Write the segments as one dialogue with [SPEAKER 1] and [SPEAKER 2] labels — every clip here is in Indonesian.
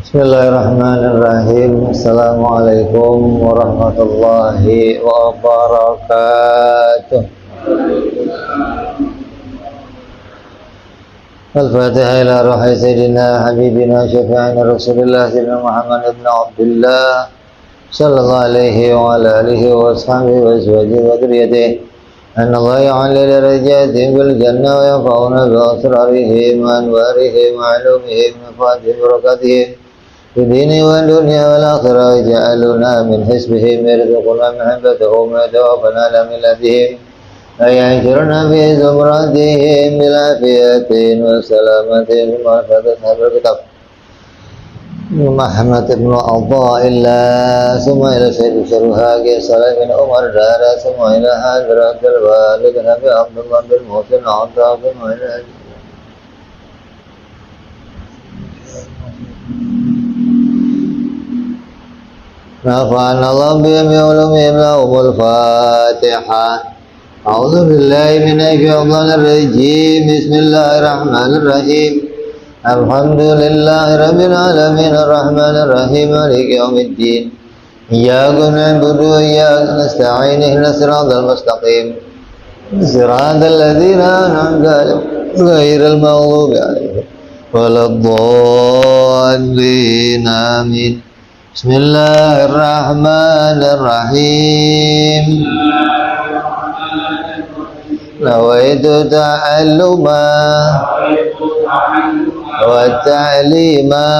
[SPEAKER 1] Bismillahirrahmanirrahim. Assalamualaikum warahmatullahi wabarakatuh. Al-Fatihah ila ruhi Sayyidina Habibina Syafi'ina Rasulullah Sayyidina Muhammad ibn Abdullah sallallahu alaihi wa ala alihi wa ashabihi wa azwajihi wa dhurriyyatihi anna Allah ya'ala darajatihim bil jannah wa yanfa'una bi asrarihim wa anwarihim wa ulumihim wa fatihim barakatihim في الدين والدنيا والآخرة يجعلنا من حزبهم يرزقنا محبتهم ويتوفنا على ملتهم ويحشرنا في زمرتهم بالعافية والسلامة ومعرفة أهل الكتاب محمد بن عطاء الله ثم إلى سيد الشرهاج صالح بن عمر دار ثم إلى حضرة الوالد نبي عبد الله بن محسن عطاء ثم إلى نفعنا الله بهم بعلومهم لهم الفاتحة أعوذ بالله من الشيطان الرجيم بسم الله الرحمن الرحيم الحمد لله رب العالمين الرحمن الرحيم مالك يوم الدين إياك نعبد وإياك نستعين اهدنا الصراط المستقيم صراط الذين أنعمت عليهم غير المغضوب عليهم ولا الضالين آمين بسم الله الرحمن الرحيم نويت تعلما وتعليما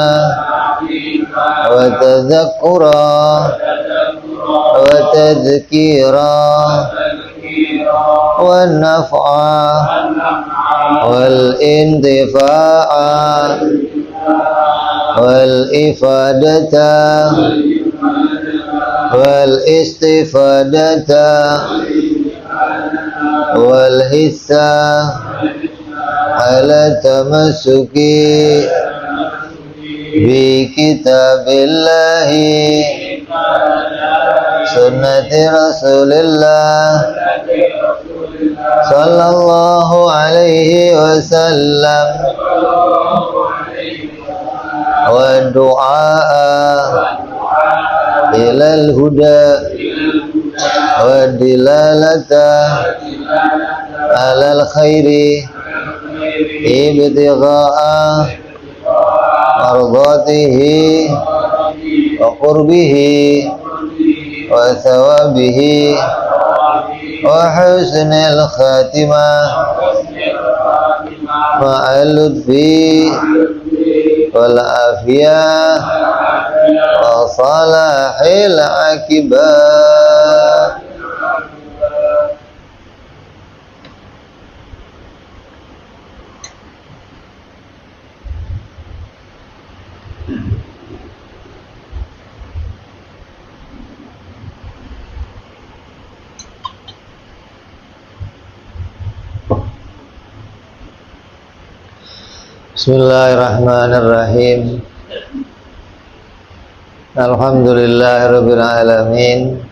[SPEAKER 1] وتذكرا وتذكيرا والنفع والانتفاع والإفادة والاستفادة والحثة على التمسك بكتاب الله سنة رسول الله صلى الله عليه وسلم والدعاء إلى الهدى والدلالة على الخير ابتغاء مرضاته وقربه وثوابه وحسن الخاتمة مع اللطف والعافية وصلاح العاقبة. Bismillahirrahmanirrahim. Alhamdulillahirabbil alamin.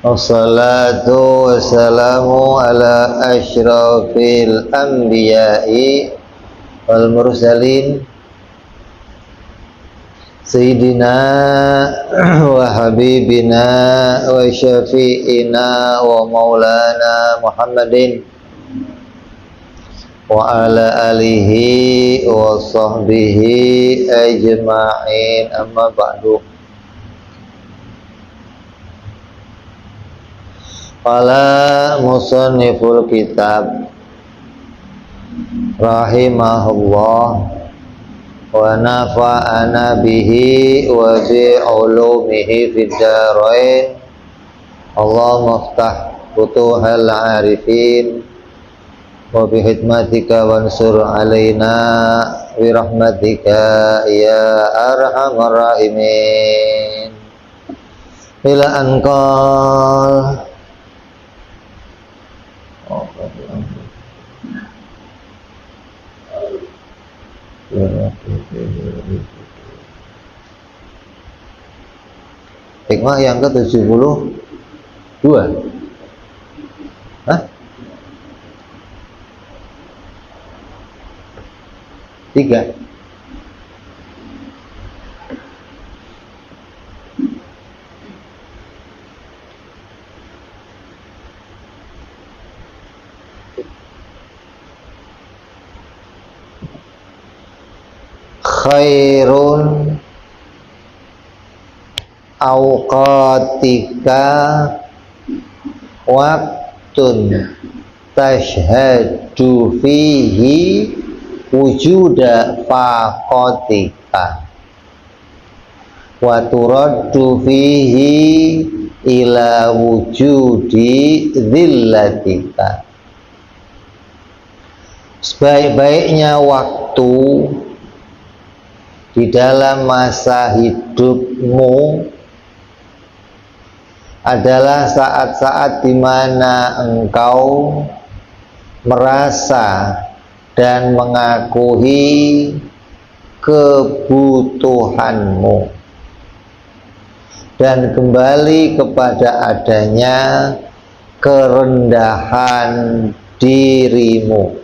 [SPEAKER 1] Wassalatu wassalamu ala asyrafil anbiya'i wal mursalin Sayyidina wa habibina wa syafi'ina wa maulana Muhammadin wa ala alihi wa sahbihi ajma'in, amma ba'du. Qala musanniful kitab rahimahullah wa nafa'ana bihi wa bi ulumihi fid darain. Allahumma iftah futuhal arifin wa bihikmatika wansur alaina birahmatika ya arhamar rahimin. Ila anqal hikmah yang ke-72. Hah? 3. khairun awqatika waktun tashhadu fihi wujuda faqatika wa turaddu fihi ila wujudi zillatika. Sebaik-baiknya waktu di dalam masa hidupmu adalah saat-saat di mana engkau merasa dan mengakui kebutuhanmu dan kembali kepada adanya kerendahan dirimu.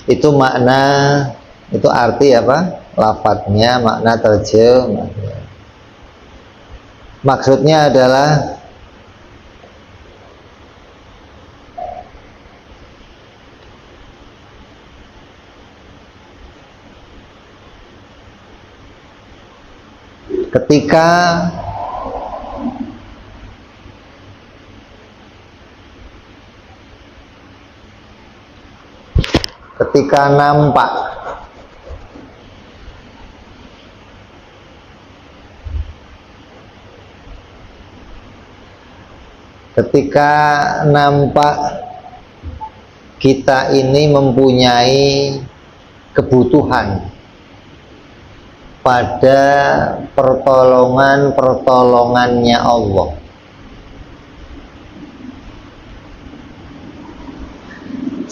[SPEAKER 1] Itu makna, itu arti apa? Lafadznya, makna terjemahnya. Maksudnya adalah ketika nampak kita ini mempunyai kebutuhan pada pertolongannya Allah.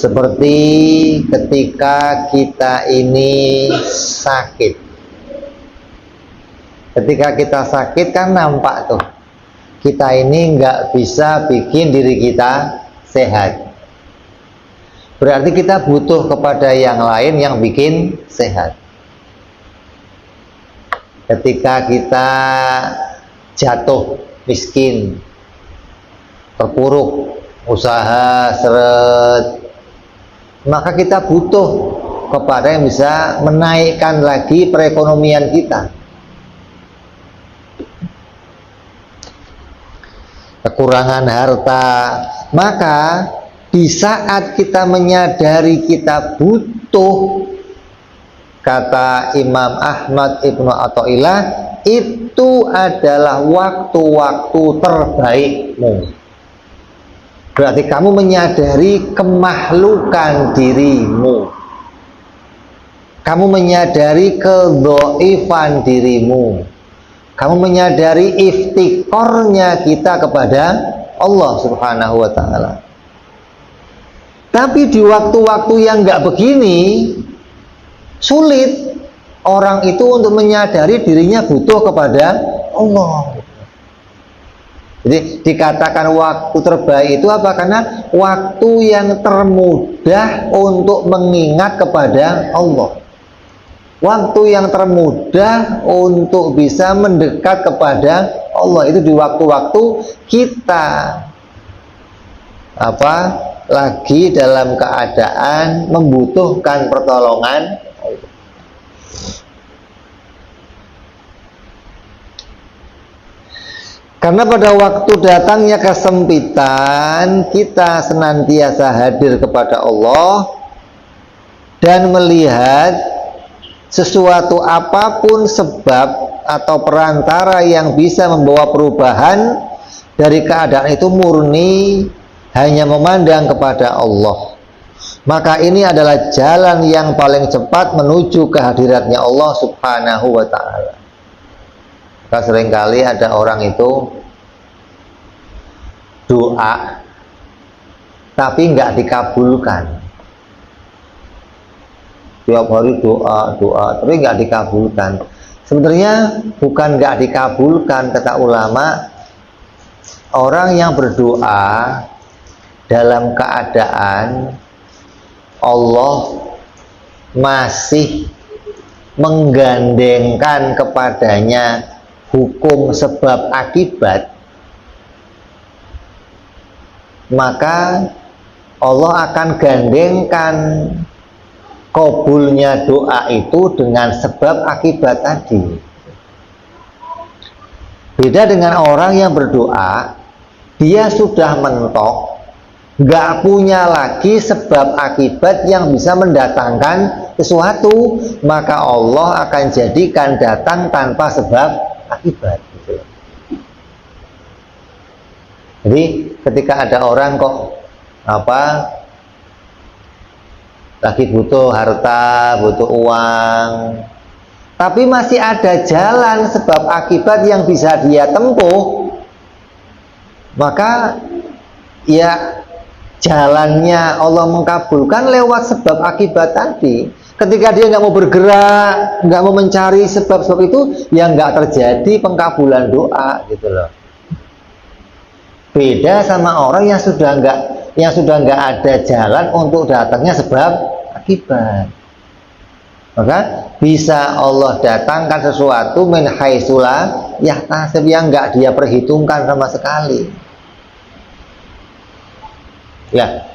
[SPEAKER 1] Seperti ketika kita ini sakit. Ketika kita sakit kan nampak tuh, kita ini nggak bisa bikin diri kita sehat. Berarti kita butuh kepada yang lain yang bikin sehat. Ketika kita jatuh miskin, terpuruk, usaha seret, maka kita butuh kepada yang bisa menaikkan lagi perekonomian kita. Kekurangan harta, maka di saat kita menyadari kita butuh, kata Imam Ahmad Ibnu Athaillah, itu adalah waktu-waktu terbaikmu. Berarti kamu menyadari kemahlukan dirimu, kamu menyadari kedhaifan dirimu, kamu menyadari iftiqornya kita kepada Allah Subhanahu wa ta'ala. Tapi di waktu-waktu yang nggak begini, sulit orang itu untuk menyadari dirinya butuh kepada Allah. Jadi dikatakan waktu terbaik itu apa? Karena waktu yang termudah untuk mengingat kepada Allah, waktu yang termudah untuk bisa mendekat kepada Allah, itu di waktu-waktu kita lagi dalam keadaan membutuhkan pertolongan. Karena pada waktu datangnya kesempitan, kita senantiasa hadir kepada Allah dan melihat sesuatu apapun sebab atau perantara yang bisa membawa perubahan dari keadaan itu murni hanya memandang kepada Allah, Maka ini adalah jalan yang paling cepat menuju kehadiratnya Allah Subhanahu wa ta'ala. Maka seringkali ada orang itu doa tapi nggak dikabulkan. Tiap hari doa tapi nggak dikabulkan. Sebenarnya bukan nggak dikabulkan, kata ulama, orang yang berdoa dalam keadaan Allah masih menggandengkan kepadanya hukum sebab akibat, maka Allah akan gandengkan kabulnya doa itu dengan sebab akibat tadi. Beda dengan orang yang berdoa, dia sudah mentok, nggak punya lagi sebab akibat yang bisa mendatangkan sesuatu, maka Allah akan jadikan datang tanpa sebab akibat. Jadi ketika ada orang kok lagi butuh harta, butuh uang, tapi masih ada jalan sebab akibat yang bisa dia tempuh, maka ya jalannya Allah mengkabulkan lewat sebab akibat tadi. Ketika dia nggak mau bergerak, nggak mau mencari sebab-sebab itu, ya nggak terjadi pengkabulan doa, gitu loh. Beda sama orang yang sudah nggak ada jalan untuk datangnya sebab akibat. Maka bisa Allah datangkan sesuatu min haitsula yahtasib, yang nggak dia perhitungkan sama sekali. Ya,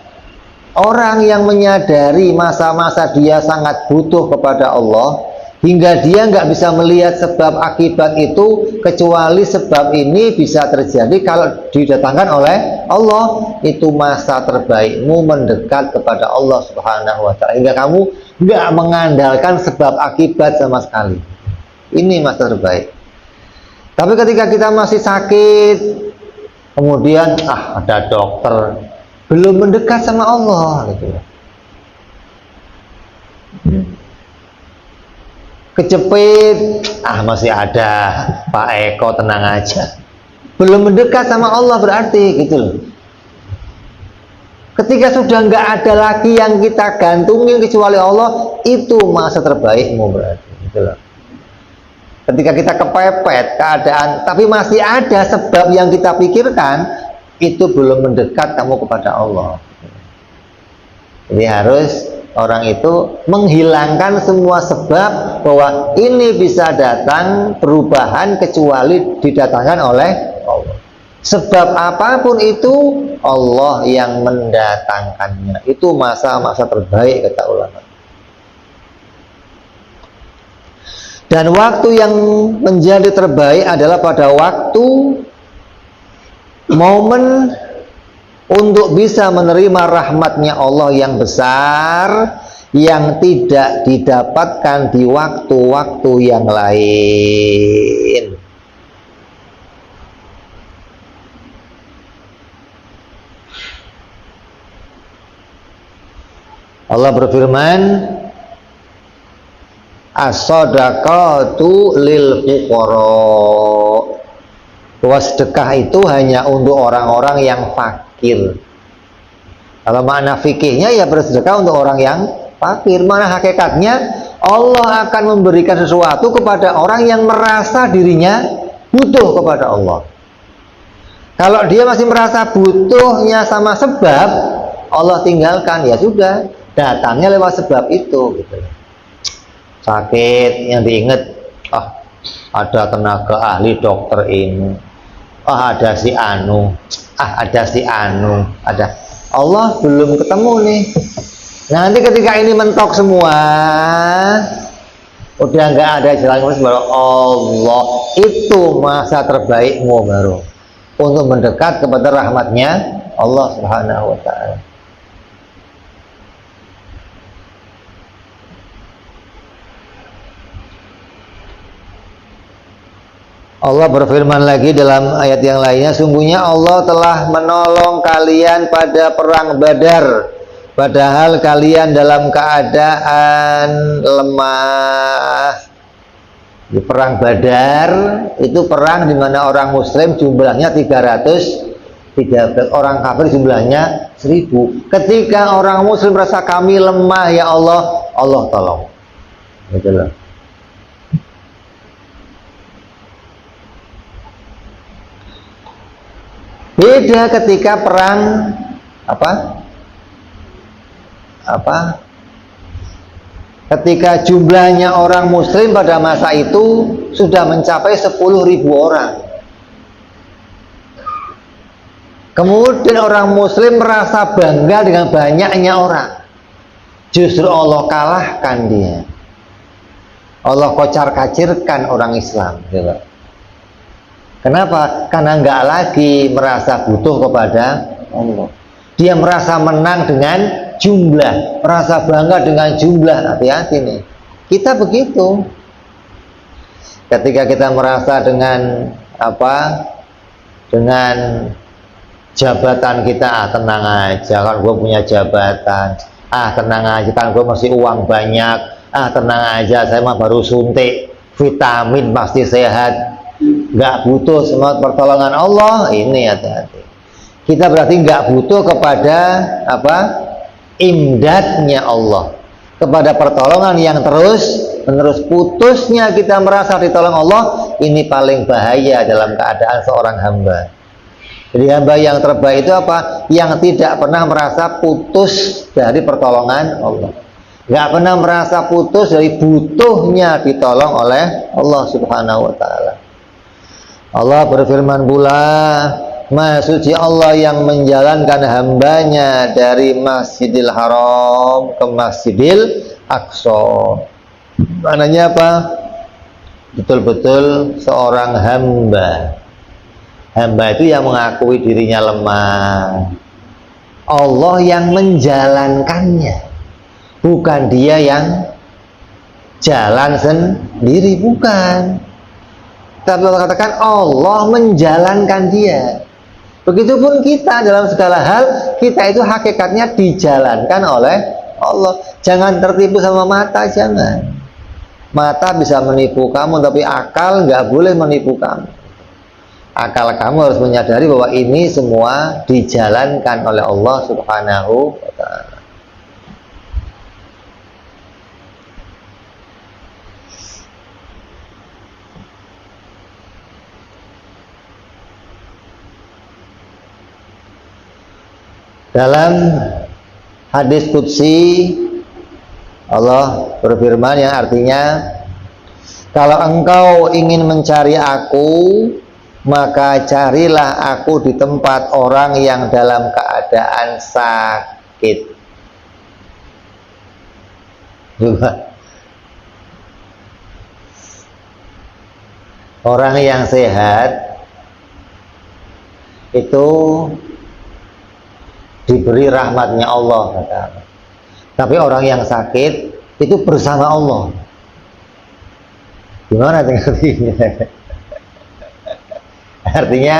[SPEAKER 1] orang yang menyadari masa-masa dia sangat butuh kepada Allah, hingga dia nggak bisa melihat sebab akibat itu, kecuali sebab ini bisa terjadi kalau didatangkan oleh Allah. Itu masa terbaikmu mendekat kepada Allah Subhanahu wa ta'ala, hingga kamu nggak mengandalkan sebab akibat sama sekali. Ini masa terbaik. Tapi ketika kita masih sakit, kemudian ada dokter, belum mendekat sama Allah, gitu. Kejepit, masih ada Pak Eko, tenang aja. Belum mendekat sama Allah berarti, gitu loh. Ketika sudah nggak ada lagi yang kita gantungin kecuali Allah, itu masa terbaikmu berarti, gitu loh. Ketika kita kepepet keadaan, tapi masih ada sebab yang kita pikirkan, itu belum mendekat kamu kepada Allah. Jadi harus orang itu menghilangkan semua sebab bahwa ini bisa datang perubahan kecuali didatangkan oleh Allah. Sebab apapun itu Allah yang mendatangkannya. Itu masa-masa terbaik, kata ulama. Dan waktu yang menjadi terbaik adalah pada waktu momen untuk bisa menerima rahmatnya Allah yang besar, yang tidak didapatkan di waktu-waktu yang lain. Allah berfirman, as-shadaqatu lil fuqara. Bahwa sedekah itu hanya untuk orang-orang yang fakir. Kalau makna fikihnya ya bersedekah untuk orang yang fakir. Mana hakikatnya Allah akan memberikan sesuatu kepada orang yang merasa dirinya butuh kepada Allah. Kalau dia masih merasa butuhnya sama sebab, Allah tinggalkan, ya sudah, datangnya lewat sebab itu, gitu. Sakit yang diingat, ada tenaga ahli dokter ini, ada si anu, ada. Allah belum ketemu nih. Nanti ketika ini mentok semua, udah nggak ada jalan baru Allah, itu masa terbaikmu baru untuk mendekat kepada rahmatnya Allah Subhanahu wa ta'ala. Allah berfirman lagi dalam ayat yang lainnya, sungguhnya Allah telah menolong kalian pada perang Badar padahal kalian dalam keadaan lemah. Di perang Badar itu perang di mana orang Muslim jumlahnya 313, orang kafir jumlahnya 1000. Ketika orang Muslim merasa kami lemah, ya Allah, Allah tolong. Gitu loh. Beda ketika perang ketika jumlahnya orang Muslim pada masa itu sudah mencapai 10.000 orang. Kemudian orang Muslim merasa bangga dengan banyaknya orang. Justru Allah kalahkan dia. Allah kocar-kacirkan orang Islam. Gitu. Kenapa? Karena nggak lagi merasa butuh kepada Allah. Dia merasa menang dengan jumlah, merasa bangga dengan jumlah. Hati-hati nih, kita begitu. Ketika kita merasa dengan dengan jabatan kita, tenang aja kan gue punya jabatan, tenang aja kan gue masih uang banyak, tenang aja saya mah baru suntik vitamin pasti sehat, nggak butuh semua pertolongan Allah. Ini hati-hati, kita berarti nggak butuh kepada imdadnya Allah, kepada pertolongan yang terus menerus. Putusnya kita merasa ditolong Allah, ini paling bahaya dalam keadaan seorang hamba. Jadi hamba yang terbaik itu apa? Yang tidak pernah merasa putus dari pertolongan Allah, nggak pernah merasa putus dari butuhnya ditolong oleh Allah Subhanahu wa Ta'ala. Allah berfirman pula, Maha suci Allah yang menjalankan hambanya dari Masjidil Haram ke Masjidil Aqsa. Maknanya apa? Betul-betul seorang hamba. Hamba itu yang mengakui dirinya lemah. Allah yang menjalankannya, bukan dia yang jalan sendiri, bukan. Tapi Allah katakan Allah menjalankan dia. Begitupun kita dalam segala hal, kita itu hakikatnya dijalankan oleh Allah. Jangan tertipu sama mata, jangan. Mata bisa menipu kamu, tapi akal nggak boleh menipu kamu. Akal kamu harus menyadari bahwa ini semua dijalankan oleh Allah Subhanahu wa Ta'ala. Dalam hadis qudsi Allah berfirman yang artinya, kalau engkau ingin mencari aku, maka carilah aku di tempat orang yang dalam keadaan sakit. Juga orang yang sehat itu diberi rahmatnya Allah, tapi orang yang sakit itu bersama Allah. Gimana artinya? Artinya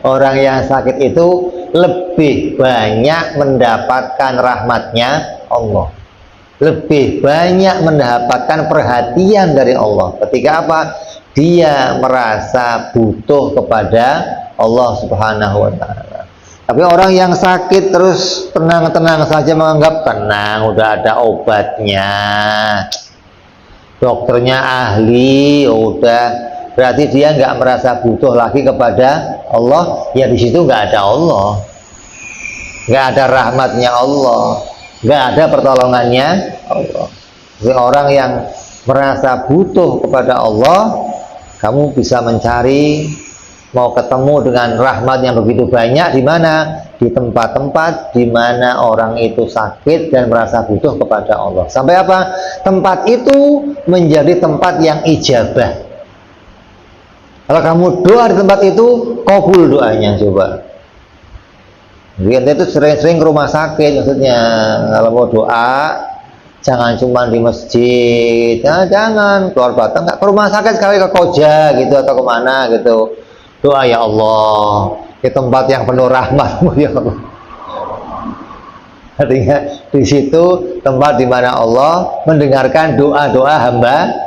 [SPEAKER 1] orang yang sakit itu lebih banyak mendapatkan rahmatnya Allah, lebih banyak mendapatkan perhatian dari Allah. Ketika apa? Dia merasa butuh kepada Allah Subhanahu wa Ta'ala. Tapi orang yang sakit terus tenang-tenang saja, menganggap tenang, udah ada obatnya, dokternya ahli, udah, berarti dia nggak merasa butuh lagi kepada Allah. Ya di situ nggak ada Allah, nggak ada rahmatnya Allah, nggak ada pertolongannya Allah. Jadi orang yang merasa butuh kepada Allah, kamu bisa mencari, mau ketemu dengan rahmat yang begitu banyak di mana? Di tempat-tempat di mana orang itu sakit dan merasa butuh kepada Allah. Sampai apa? Tempat itu menjadi tempat yang ijabah. Kalau kamu doa di tempat itu, kabul doanya. Coba. Jadi itu sering-sering ke rumah sakit, maksudnya kalau mau doa jangan cuma di masjid, jangan keluar Batang, nggak ke rumah sakit sekali, ke Koja gitu atau kemana gitu. Doa, ya Allah, di tempat yang penuh rahmatmu, ya Allah. Artinya di situ tempat di mana Allah mendengarkan doa-doa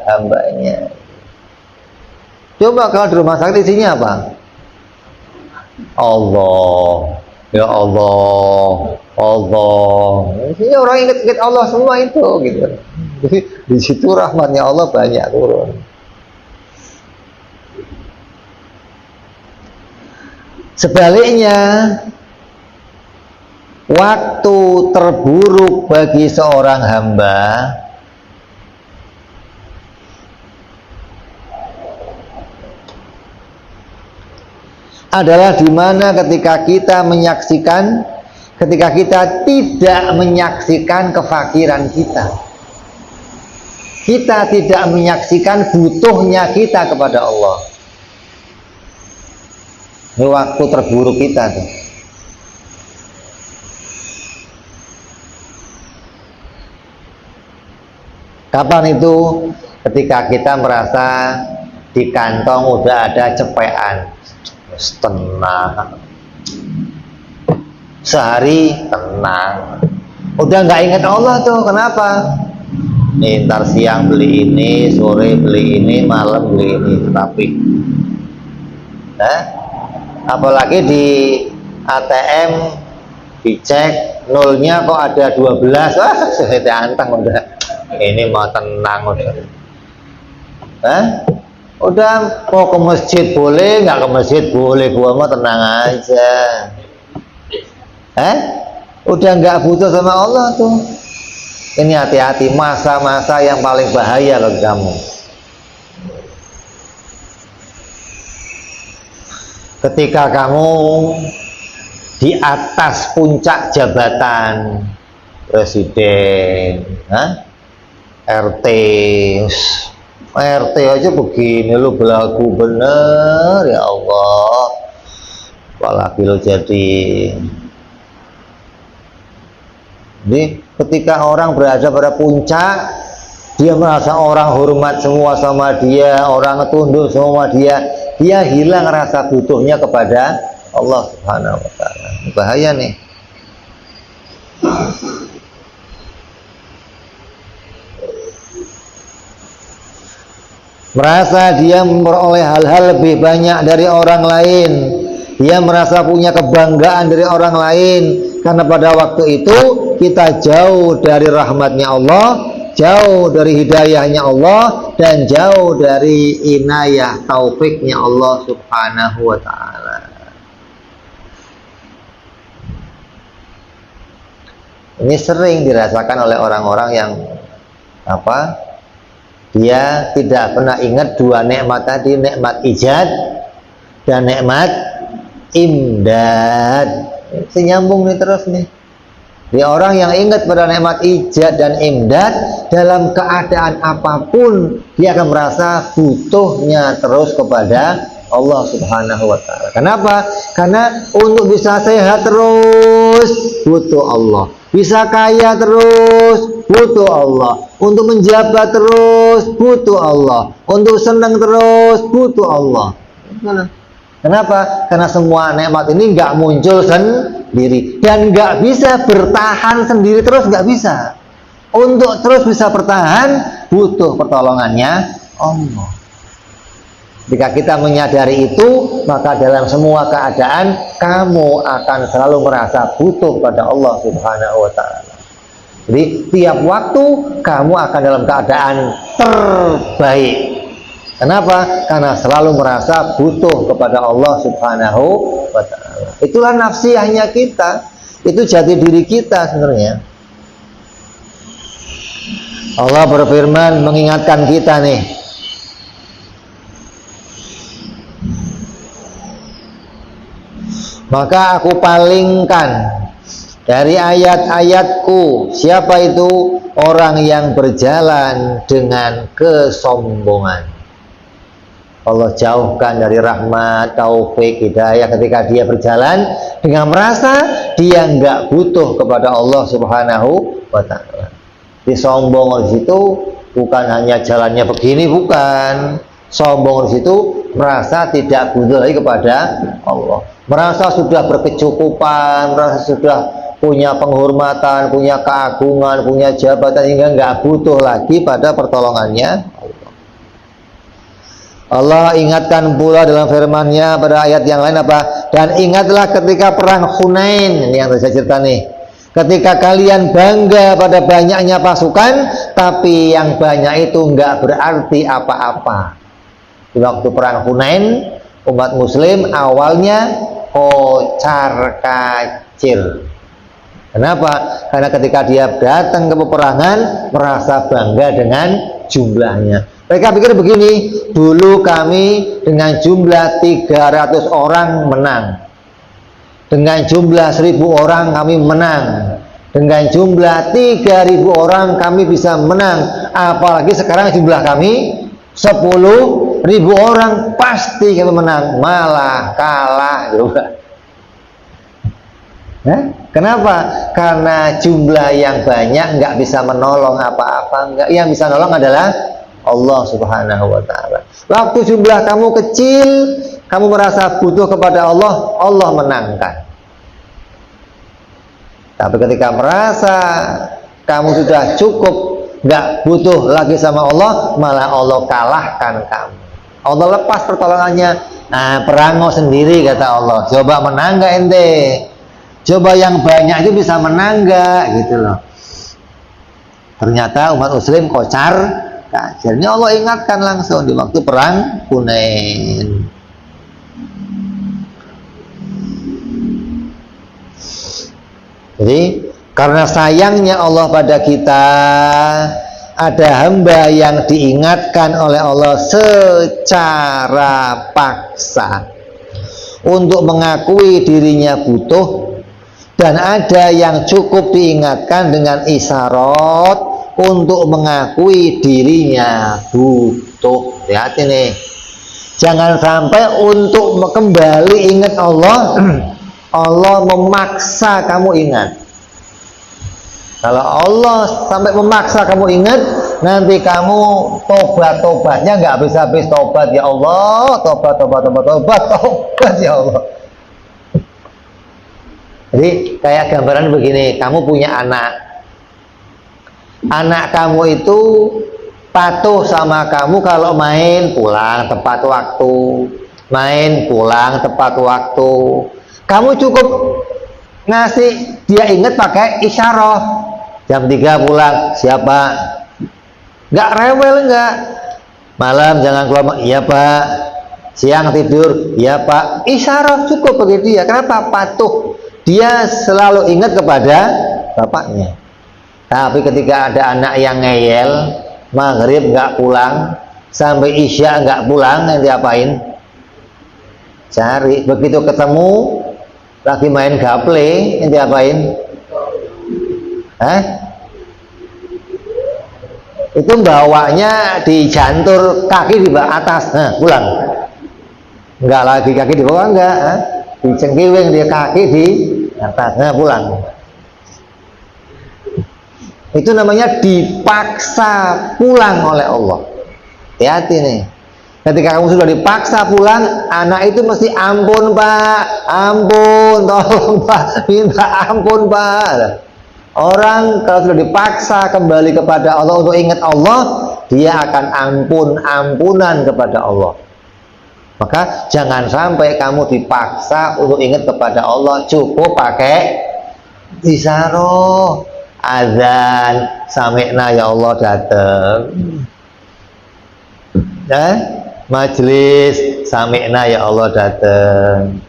[SPEAKER 1] hambanya. Coba kalau di rumah sakit isinya apa? Allah, ya Allah, Allah. Isinya orang ingat-ingat Allah semua itu, gitu. Jadi di situ rahmatnya Allah banyak turun. Sebaliknya, waktu terburuk bagi seorang hamba adalah di mana ketika kita tidak menyaksikan kefakiran kita. Kita tidak menyaksikan butuhnya kita kepada Allah. Ini waktu terburuk kita tuh. Kapan itu? Ketika kita merasa di kantong udah ada cepean, tenang, sehari tenang, udah nggak ingat Allah tuh. Kenapa? Nih, ntar siang beli ini, sore beli ini, malam beli ini, tapi apalagi di ATM dicek nolnya kok ada 12, wah sudah anteng udah. Ini mau tenang udah. Udah mau ke masjid boleh, nggak ke masjid boleh, gua mau tenang aja. Udah nggak butuh sama Allah tuh. Ini hati-hati, masa-masa yang paling bahaya bagi kamu. Ketika kamu di atas puncak jabatan presiden, RT aja begini lo belagu bener, ya Allah. Apalagi lo jadi ketika orang berada pada puncak, dia merasa orang hormat semua sama dia, orang tunduk semua dia hilang rasa butuhnya kepada Allah Subhanahu wa ta'ala. Bahaya nih. Merasa dia memperoleh hal-hal lebih banyak dari orang lain, dia merasa punya kebanggaan dari orang lain, karena pada waktu itu kita jauh dari rahmatnya Allah, jauh dari hidayahnya Allah, dan jauh dari inayah taufiknya Allah Subhanahu wa ta'ala. Ini sering dirasakan oleh orang-orang yang dia tidak pernah ingat dua nikmat tadi, nikmat ijad dan nikmat imdad. Senyambung nih terus nih. Dia orang yang ingat pada nikmat ijad dan imdad, dalam keadaan apapun dia akan merasa butuhnya terus kepada Allah Subhanahu wa ta'ala. Kenapa? Karena untuk bisa sehat terus butuh Allah, bisa kaya terus butuh Allah, untuk menjabat terus butuh Allah, untuk senang terus butuh Allah. Kenapa? Karena semua nikmat ini nggak muncul sendiri dan nggak bisa bertahan sendiri terus, nggak bisa. Untuk terus bisa bertahan butuh pertolongannya Allah. Jika kita menyadari itu, maka dalam semua keadaan kamu akan selalu merasa butuh pada Allah Subhanahu wa ta'ala. Jadi tiap waktu kamu akan dalam keadaan terbaik. Kenapa? Karena selalu merasa butuh kepada Allah Subhanahu wa ta'ala. Itulah nafsiyahnya kita, itu jati diri kita sebenarnya. Allah berfirman mengingatkan kita nih, maka aku palingkan dari ayat-ayatku siapa itu orang yang berjalan dengan kesombongan. Allah jauhkan dari rahmat, taufik, hidayah ketika dia berjalan dengan merasa dia nggak butuh kepada Allah Subhanahu wa ta'ala. Disombong di situ bukan hanya jalannya begini, bukan. Sombong di situ merasa tidak butuh lagi kepada Allah, merasa sudah berkecukupan, merasa sudah punya penghormatan, punya keagungan, punya jabatan, hingga nggak butuh lagi pada pertolongannya Allah. Ingatkan pula dalam firman-Nya pada ayat yang lain apa? Dan ingatlah ketika perang Hunain, ini yang tadi saya cerita nih. Ketika kalian bangga pada banyaknya pasukan, tapi yang banyak itu nggak berarti apa-apa. Di waktu perang Hunain, umat Muslim awalnya kocar kacir. Kenapa? Karena ketika dia datang ke peperangan merasa bangga dengan jumlahnya. Mereka pikir begini, dulu kami dengan jumlah 300 orang menang, dengan jumlah 1.000 orang kami menang, dengan jumlah 3.000 orang kami bisa menang, apalagi sekarang jumlah kami 10.000 orang, pasti kami menang, malah kalah juga. Kenapa? Karena jumlah yang banyak nggak bisa menolong apa-apa. Nggak, yang bisa menolong adalah Allah Subhanahu wa Ta'ala. Waktu jumlah kamu kecil, kamu merasa butuh kepada Allah, Allah menangkan. Tapi ketika merasa kamu sudah cukup, nggak butuh lagi sama Allah, malah Allah kalahkan kamu. Allah lepas pertolongannya. Nah, perang mau sendiri kata Allah. Coba menang nggak ente? Coba yang banyak itu bisa menang nggak? Gitu loh. Ternyata umat Muslim kocar kacir. Ini Allah ingatkan langsung di waktu perang Hunain. Jadi karena sayangnya Allah pada kita, ada hamba yang diingatkan oleh Allah secara paksa untuk mengakui dirinya butuh, dan ada yang cukup diingatkan dengan isyarat untuk mengakui dirinya butuh. Hati-hati nih, jangan sampai untuk kembali ingat Allah Allah memaksa kamu ingat. Kalau Allah sampai memaksa kamu ingat, nanti kamu tobatnya nggak habis-habis. Tobat ya Allah, tobat ya Allah. Jadi kayak gambaran begini, kamu punya anak kamu itu patuh sama kamu kalau main pulang tepat waktu, main pulang tepat waktu. Kamu cukup ngasih dia ingat pakai isyarah. Jam 3 pulang, siapa? Nggak rewel, nggak. Malam jangan keluar, iya Pak. Siang tidur, iya Pak. Isyarah cukup bagi dia. Kenapa? Patuh. Dia selalu ingat kepada bapaknya. Tapi ketika ada anak yang ngeyel, maghrib nggak pulang, sampai isya nggak pulang, yang diapain? Cari. Begitu ketemu lagi main gaple, yang diapain? Itu bawanya dijantur, kaki di bawah atas, pulang. Enggak lagi kaki di bawah, enggak, dicengkiwing dia kaki di atas, pulang. Itu namanya dipaksa pulang oleh Allah. Hati-hati nih. Ketika kamu sudah dipaksa pulang, anak itu mesti ampun Pak, ampun, tolong Pak, minta ampun Pak. Orang kalau sudah dipaksa kembali kepada Allah untuk ingat Allah, dia akan ampunan kepada Allah. Maka jangan sampai kamu dipaksa untuk ingat kepada Allah, cukup pakai isyarah, azan, sami'na ya Allah datang. Majlis, sami'na ya Allah datang.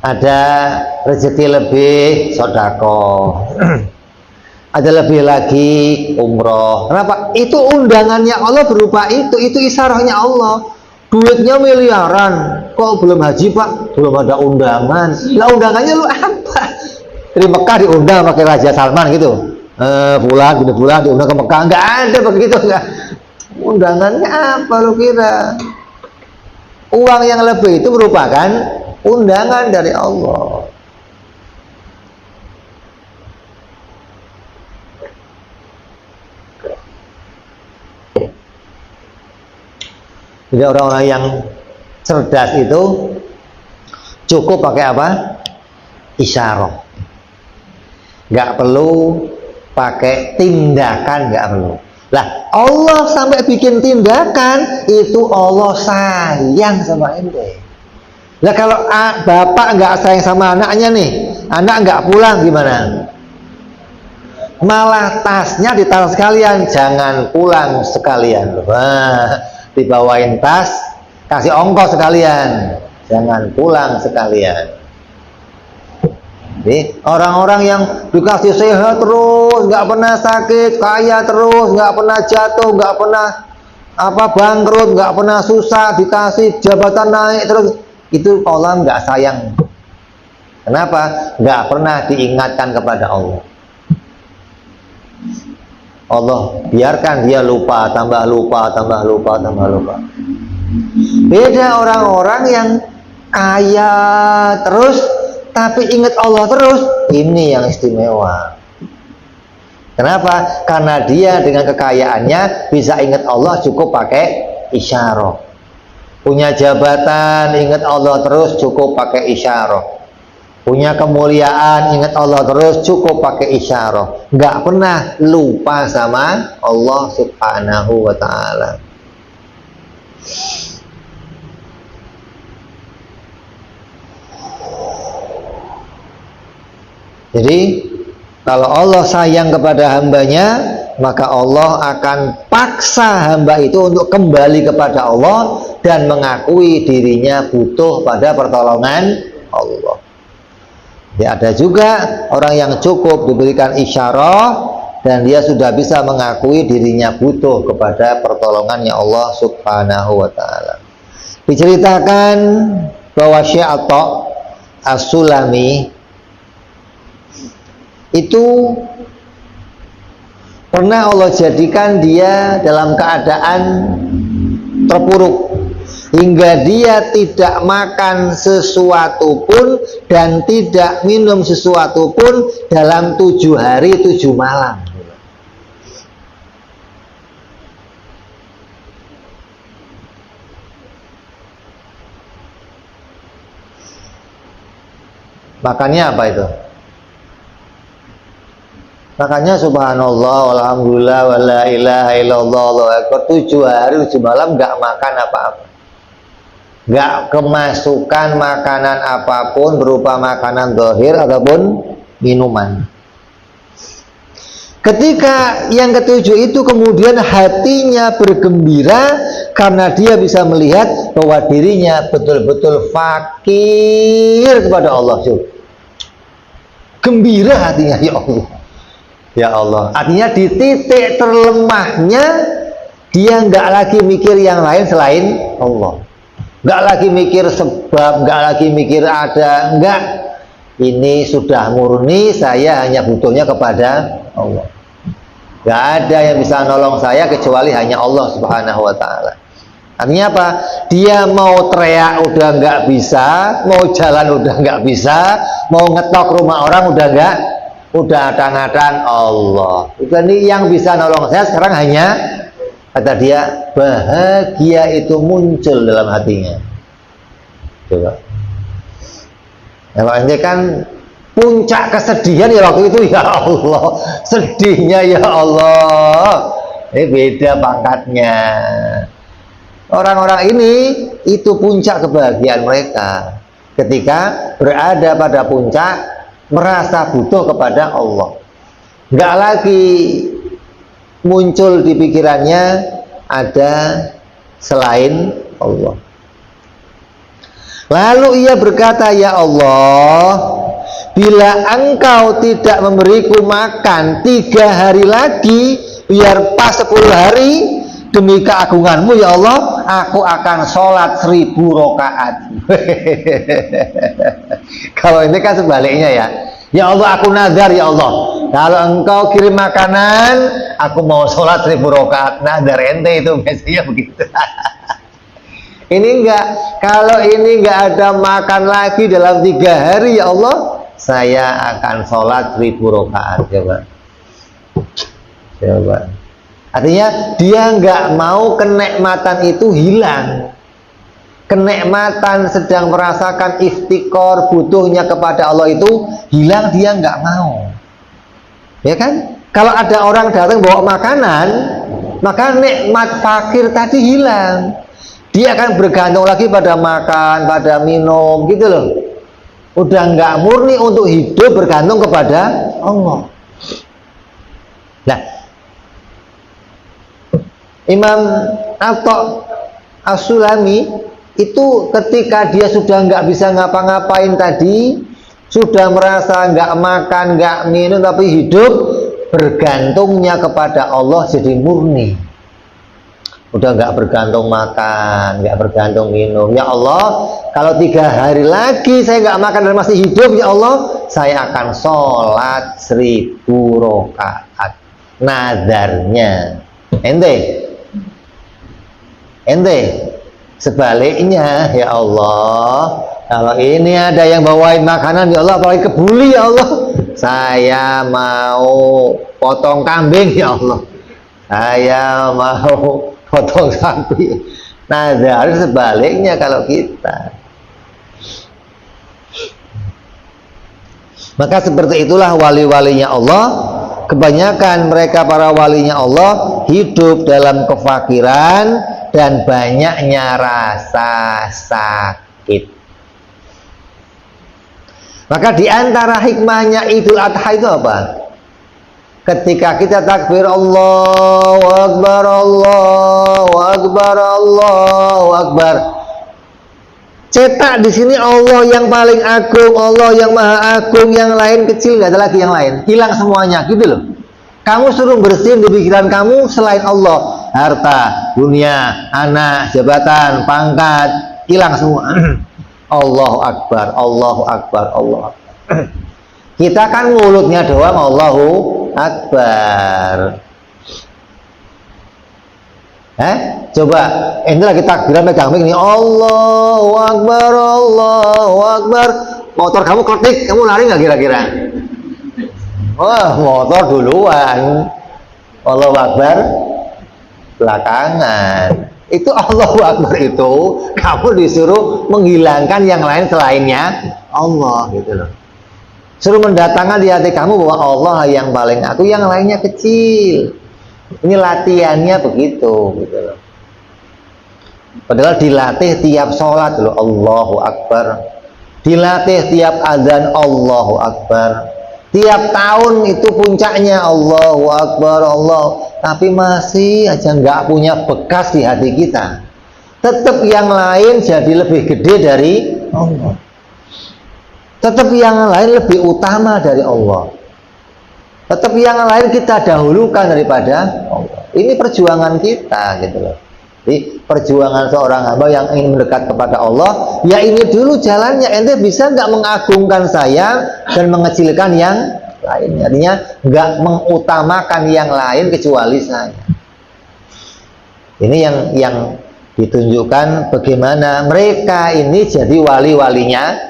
[SPEAKER 1] Ada rezeki lebih, sedekah. Ada lebih lagi, umroh. Kenapa? Itu undangannya Allah berupa itu isyarahnya Allah. Duitnya miliaran, kok belum haji Pak? Belum ada undangan. Lah undangannya lu apa? Di Mekah diundang pakai Raja Salman gitu. Pulang diundang ke Mekah, nggak ada begitu, nggak. Undangannya apa lu kira? Uang yang lebih itu merupakan undangan dari Allah. Jadi orang-orang yang cerdas itu cukup pakai apa? Isyarah. Nggak perlu pakai tindakan, nggak perlu. Lah, Allah sampai bikin tindakan, itu Allah sayang sama ente. Lah kalau bapak nggak sayang sama anaknya nih, anak nggak pulang gimana? Malah tasnya ditaruh sekalian, jangan pulang sekalian. Wah, dibawain tas, kasih ongkos sekalian, jangan pulang sekalian. Jadi orang-orang yang dikasih sehat terus, nggak pernah sakit, kaya terus, nggak pernah jatuh, nggak pernah bangkrut, nggak pernah susah, dikasih jabatan naik terus, itu Allah nggak sayang. Kenapa? Nggak pernah diingatkan kepada Allah. Allah biarkan dia lupa, tambah lupa, tambah lupa, tambah lupa. Beda orang-orang yang kaya terus tapi ingat Allah terus, ini yang istimewa. Kenapa? Karena dia dengan kekayaannya bisa ingat Allah cukup pakai isyarah. Punya jabatan, ingat Allah terus cukup pakai isyarah. Punya kemuliaan, ingat Allah terus cukup pakai isyarah. Nggak pernah lupa sama Allah Subhanahu wa ta'ala. Jadi kalau Allah sayang kepada hambanya, maka Allah akan paksa hamba itu untuk kembali kepada Allah dan mengakui dirinya butuh pada pertolongan Allah. Ya, ada juga orang yang cukup diberikan isyarah dan dia sudah bisa mengakui dirinya butuh kepada pertolongannya Allah Subhanahu wa ta'ala. Diceritakan bahwa Syekh Atha As-Sulami itu pernah Allah jadikan dia dalam keadaan terpuruk hingga dia tidak makan sesuatu pun dan tidak minum sesuatu pun dalam 7 hari 7 malam. Makannya apa itu? Makanya subhanallah, alhamdulillah, wala ilaha illallah, Allahu akbar, 7 hari 7 malam gak makan apa-apa, gak kemasukan makanan apapun berupa makanan zahir ataupun minuman. Ketika yang ketujuh itu kemudian hatinya bergembira karena dia bisa melihat bahwa dirinya betul-betul fakir kepada Allah. Gembira hatinya, ya Allah. Ya Allah, artinya di titik terlemahnya dia nggak lagi mikir yang lain selain Allah, nggak lagi mikir sebab, nggak lagi mikir ada, nggak. Ini sudah murni, saya hanya butuhnya kepada Allah. Nggak ada yang bisa nolong saya kecuali hanya Allah Subhanahu wa ta'ala. Artinya apa? Dia mau teriak udah nggak bisa, mau jalan udah nggak bisa, mau ngetok rumah orang udah nggak. Udah adang-adang Allah. Ini yang bisa nolong saya sekarang hanya, kata dia, bahagia itu muncul dalam hatinya. Coba. Kalau ente kan puncak kesedihan ya waktu itu, ya Allah, sedihnya ya Allah. Ini beda pangkatnya. Orang-orang ini itu puncak kebahagiaan mereka ketika berada pada puncak, merasa butuh kepada Allah. Nggak lagi muncul di pikirannya ada selain Allah. Lalu ia berkata, ya Allah, bila engkau tidak memberiku makan 3 hari lagi, biar pas 10 hari, demi keagunganmu ya Allah, aku akan sholat 1000 rakaat. Kalau ini kan sebaliknya ya. Ya Allah, aku nazar ya Allah, kalau engkau kirim makanan, aku mau sholat 1000 rakaat. Nazar ente itu biasanya begitu. Ini enggak, kalau ini enggak ada makan lagi dalam 3 hari ya Allah, saya akan sholat 1000 rakaat. Coba. Artinya dia nggak mau kenikmatan itu hilang. kenikmatan, sedang merasakan iftikor, butuhnya kepada Allah itu hilang, dia nggak mau. Ya kan? Kalau ada orang datang bawa makanan, maka nikmat fakir tadi hilang. Dia akan bergantung lagi pada makan, pada minum, gitu loh. Udah nggak murni untuk hidup bergantung kepada Allah. Nah, Imam Atta As-Sulami itu ketika dia sudah nggak bisa ngapa-ngapain tadi, sudah merasa nggak makan, nggak minum, tapi hidup bergantungnya kepada Allah jadi murni. Udah nggak bergantung makan, nggak bergantung minum. Ya Allah, kalau 3 hari lagi saya nggak makan dan masih hidup, ya Allah, saya akan sholat 1000 rakaat. Nadarnya. Ente sebaliknya, ya Allah, kalau ini ada yang bawain makanan, ya Allah, apalagi kebuli, ya Allah, saya mau potong kambing, ya Allah, saya mau potong sapi. Nah, harus sebaliknya kalau kita. Maka seperti itulah wali-walinya Allah. Kebanyakan mereka para walinya Allah hidup dalam kefakiran dan banyaknya rasa sakit. Maka di antara hikmahnya Idul Adha itu apa? Ketika kita takbir Allahu Akbar, Allahu Akbar, Allahu Akbar, cetak di sini Allah yang paling agung, Allah yang maha agung, yang lain kecil, nggak ada lagi yang lain, hilang semuanya, gitu loh. Kamu suruh bersihin di pikiran kamu selain Allah, harta, dunia, anak, jabatan, pangkat, hilang semua. Allahu Akbar, Allahu Akbar, Allahu Akbar. Kita kan mulutnya doang Allahu Akbar. Coba ini lagi takbiran megang mic nih, Allahu Akbar, Allahu Akbar. Motor kamu kletik, kamu lari nggak kira-kira? Wah, motor duluan, Allahu Akbar belakangan. Itu Allahu Akbar itu kamu disuruh menghilangkan yang lain selainnya Allah, gitu loh. Suruh mendatangkan di hati kamu bahwa Allah yang paling aku, yang lainnya kecil. Ini latihannya begitu, gitu loh. Padahal dilatih tiap sholat loh, Allahu Akbar. Dilatih tiap azan, Allahu Akbar. Tiap tahun itu puncaknya Allahu Akbar, Allah. Tapi masih aja nggak punya bekas di hati kita. Tetap yang lain jadi lebih gede dari Allah. Tetap yang lain lebih utama dari Allah. Tetap yang lain kita dahulukan daripada Allah. Ini perjuangan kita, gitu loh. Jadi perjuangan seorang hamba yang ingin mendekat kepada Allah, ya ini dulu jalannya. Ente bisa nggak mengagungkan saya dan mengecilkan yang lain? Artinya nggak mengutamakan yang lain kecuali saya. Ini yang ditunjukkan bagaimana mereka ini jadi wali-walinya.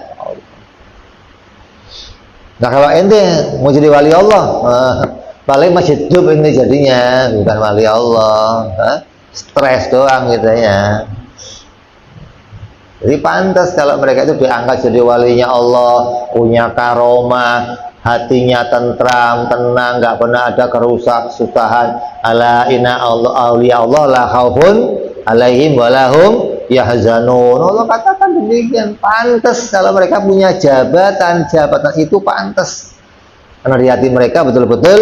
[SPEAKER 1] Nah, kalau ente mau jadi wali Allah, paling masih hidup ini jadinya, bukan wali Allah. Stres doang gitu ya. Jadi pantas kalau mereka itu diangkat jadi walinya Allah, punya karomah, hatinya tentram, tenang, nggak pernah ada kesusahan. Ala inna awliya Allah la khaufun alaihim walahum yahzanun. Allah katakan demikian. Pantas kalau mereka punya jabatan itu pantas. Karena di hati mereka betul-betul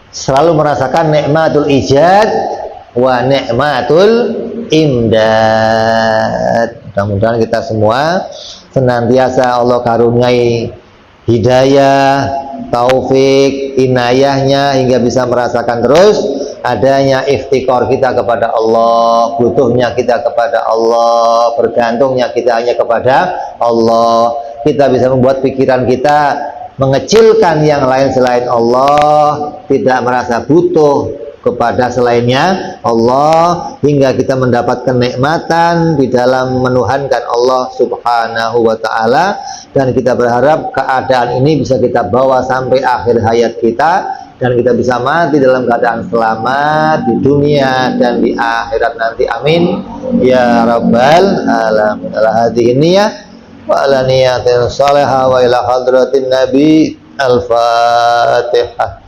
[SPEAKER 1] selalu merasakan nikmatul ijad wa nikmatul imdad. Mudah-mudahan kita semua senantiasa Allah karuniai hidayah, taufik, inayahnya hingga bisa merasakan terus adanya iftikar kita kepada Allah, butuhnya kita kepada Allah, bergantungnya kita hanya kepada Allah. Kita bisa membuat pikiran kita mengecilkan yang lain selain Allah, tidak merasa butuh kepada selainnya Allah, hingga kita mendapat kenikmatan di dalam menuhankan Allah Subhanahu wa ta'ala. Dan kita berharap keadaan ini bisa kita bawa sampai akhir hayat kita, dan kita bisa mati dalam keadaan selamat di dunia dan di akhirat nanti. Amin ya rabbal alamin. Ala hadhihi niyyah wa ala niyatin salihah wa ila hadratin nabi. Al-Fatihah.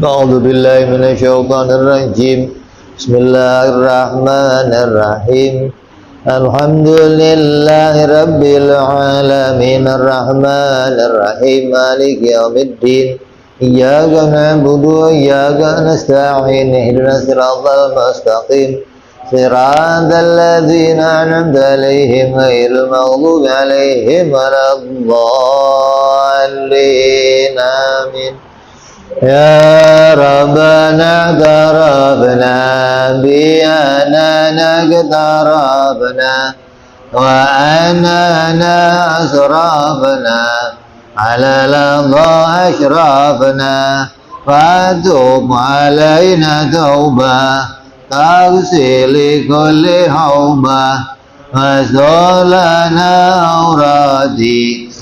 [SPEAKER 1] A'udzu billahi minasyaitonir rajim. Bismillahirrahmanirrahim. Alhamdulillahi rabbil alamin arrahmanir rahim maliki yaumiddin. Iyyaka na'budu wa iyyaka nasta'in ihdinas siratal mustaqim siratal ladzina an'amta 'alaihim ghairil maghdubi 'alaihim waladdallin. Amin. Ya Rabbana tarabna bi'anana tarabna wa anana asrafna ala ladha ashrafna fatub alayna tawbah taghsili kulli hawbah wasolana aurati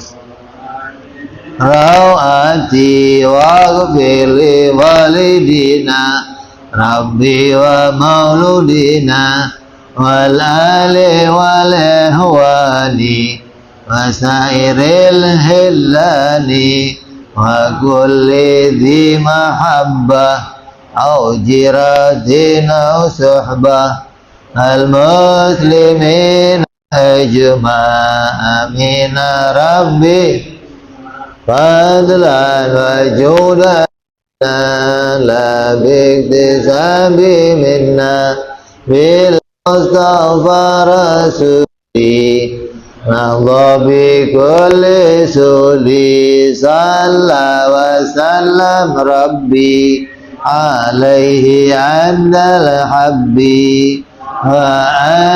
[SPEAKER 1] rawati waghfir li walidina rabbi wa mauludina wal ali wal ihwani wasairil hillani wa kulli dhi mahabbah au jiratin au suhbah al muslimin ajma' amin rabbi fadlan wa judan la biktisabi minna bil mustafa rasuli nahda bi kulli suli salla wa sallam rabbi alaihi andal habbi wa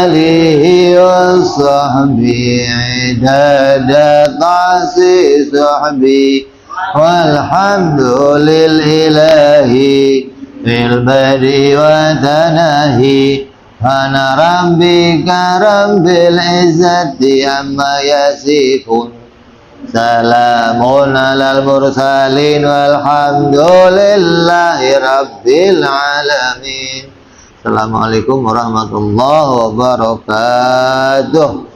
[SPEAKER 1] alihi wa sahbihi idada ta'si sahbi walhamdulillahi fil bari wa tanahi ana rabbika rabbil izzati amma yasifun salamun alal mursalin walhamdulillahi rabbil alamin. Assalamualaikum warahmatullahi wabarakatuh.